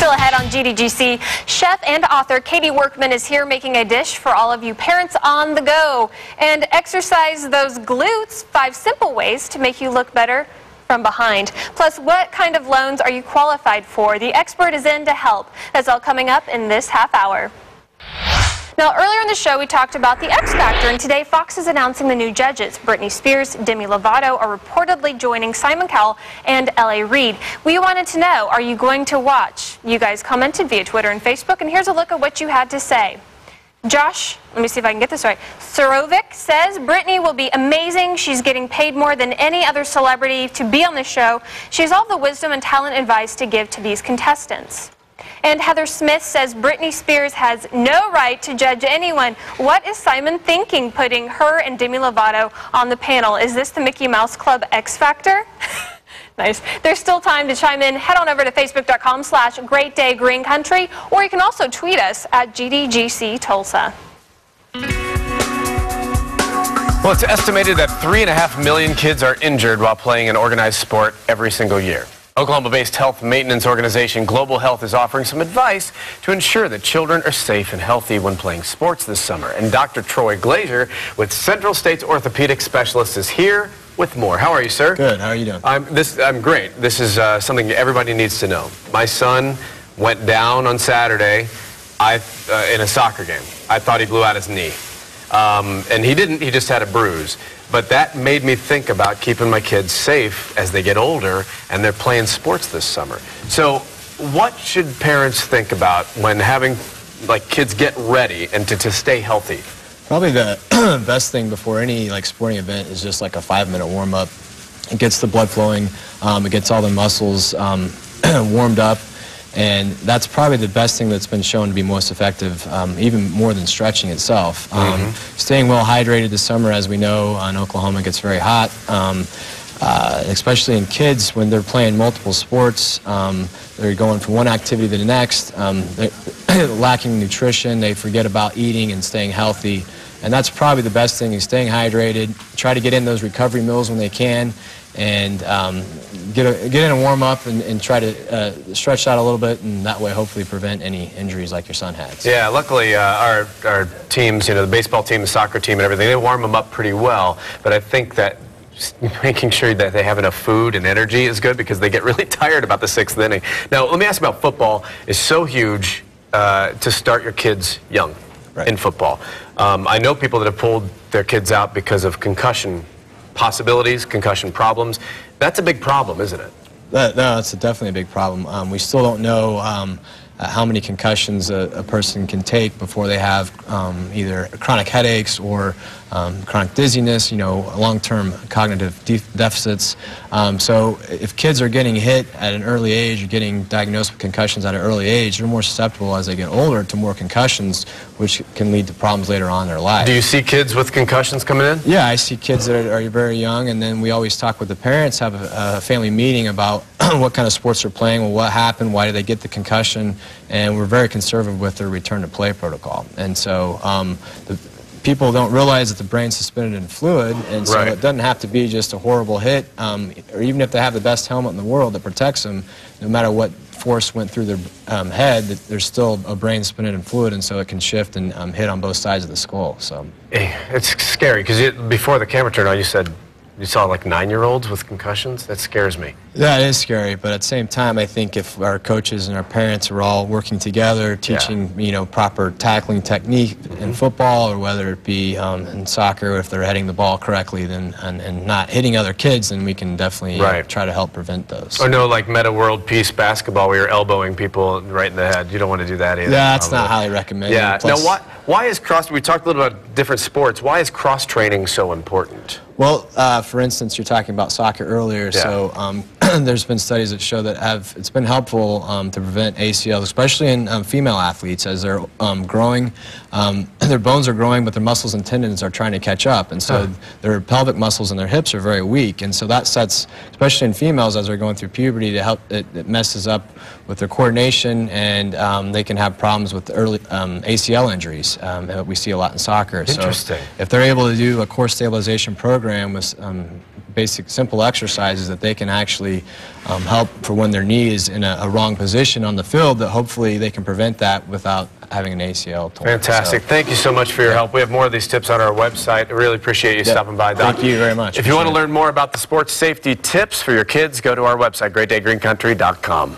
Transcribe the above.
Still ahead on GDGC, chef and author Katie Workman is here making a dish for all of you parents on the go. And exercise those glutes, 5 simple ways to make you look better from behind. Plus, what kind of loans are you qualified for? The expert is in to help. That's all coming up in this half hour. Now, earlier in the show, we talked about the X Factor, and today Fox is announcing the new judges. Britney Spears, Demi Lovato are reportedly joining Simon Cowell and L.A. Reid. We wanted to know, are you going to watch? You guys commented via Twitter and Facebook, and here's a look at what you had to say. Josh, let me see if I can get this right. Surovic says Britney will be amazing. She's getting paid more than any other celebrity to be on the show. She has all the wisdom and talent advice to give to these contestants. And Heather Smith says Britney Spears has no right to judge anyone. What is Simon thinking putting her and Demi Lovato on the panel? Is this the Mickey Mouse Club X Factor? Nice. There's still time to chime in. Head on over to facebook.com/GreatDayGreenCountry, or you can also tweet us at GDGC Tulsa. Well, it's estimated that 3.5 million kids are injured while playing an organized sport every single year. Oklahoma-based health maintenance organization Global Health is offering some advice to ensure that children are safe and healthy when playing sports this summer. And Dr. Troy Glaser with Central State's orthopedic specialist is here with more. How are you, sir? Good. How are you doing? I'm great. This is something everybody needs to know. My son went down on Saturday in a soccer game. I thought he blew out his knee. And he didn't. He just had a bruise. But that made me think about keeping my kids safe as they get older and they're playing sports this summer. So what should parents think about when having kids get ready and to stay healthy? Probably the best thing before any sporting event is just a 5-minute warm-up. It gets the blood flowing, it gets all the muscles warmed up, and that's probably the best thing that's been shown to be most effective, even more than stretching itself. Staying well hydrated this summer, as we know, in Oklahoma, it gets very hot, especially in kids when they're playing multiple sports. They're going from one activity to the next. They're lacking nutrition. They forget about eating and staying healthy. And that's probably the best thing, is staying hydrated. Try to get in those recovery meals when they can, and get in a warm-up and try to stretch out a little bit, and that way hopefully prevent any injuries like your son had. So. Yeah, luckily our teams, the baseball team, the soccer team and everything, they warm them up pretty well. But I think that making sure that they have enough food and energy is good, because they get really tired about the 6th inning. Now, let me ask about football. It's so huge to start your kids young in football. I know people that have pulled their kids out because of concussion possibilities, concussion problems. That's a big problem, isn't it? No, it's definitely a big problem. We still don't know how many concussions a person can take before they have either chronic headaches or chronic dizziness, long-term cognitive deficits. So if kids are getting hit at an early age, or getting diagnosed with concussions at an early age, they're more susceptible as they get older to more concussions, which can lead to problems later on in their life. Do you see kids with concussions coming in? Yeah, I see kids that are very young, and then we always talk with the parents, have a family meeting about what kind of sports they're playing, well, what happened, why did they get the concussion, and we're very conservative with their return to play protocol. And so people don't realize that the brain's suspended in fluid, and so it doesn't have to be just a horrible hit, or even if they have the best helmet in the world that protects them, no matter what force went through their head, there's still a brain suspended in fluid, and so it can shift and hit on both sides of the skull. So it's scary, because before the camera turned on, you said you saw 9-year-olds with concussions. That scares me. That is scary, but at the same time, I think if our coaches and our parents are all working together, teaching proper tackling technique in football, or whether it be in soccer, if they're heading the ball correctly, then and not hitting other kids, then we can definitely try to help prevent those. Or no, Meta World Peace basketball, where you're elbowing people right in the head. You don't want to do that either. Yeah, that's not highly recommended. Yeah. Now, why is we talked a little about different sports. Why is cross training so important? Well, for instance, you're talking about soccer earlier, so there's been studies that show that it's been helpful to prevent ACL, especially in female athletes, as they're growing. Their bones are growing, but their muscles and tendons are trying to catch up, and so their pelvic muscles and their hips are very weak, and so that sets, especially in females as they're going through puberty, it messes up with their coordination, and they can have problems with early ACL injuries that we see a lot in soccer. Interesting. So if they're able to do a core stabilization program with basic, simple exercises that they can actually help for when their knee is in a wrong position on the field, that hopefully they can prevent that without having an ACL torn. Fantastic. So, thank you so much for your help. We have more of these tips on our website. I really appreciate you stopping by, Doc. Thank you very much. If you want to learn more about the sports safety tips for your kids, go to our website, greatdaygreencountry.com.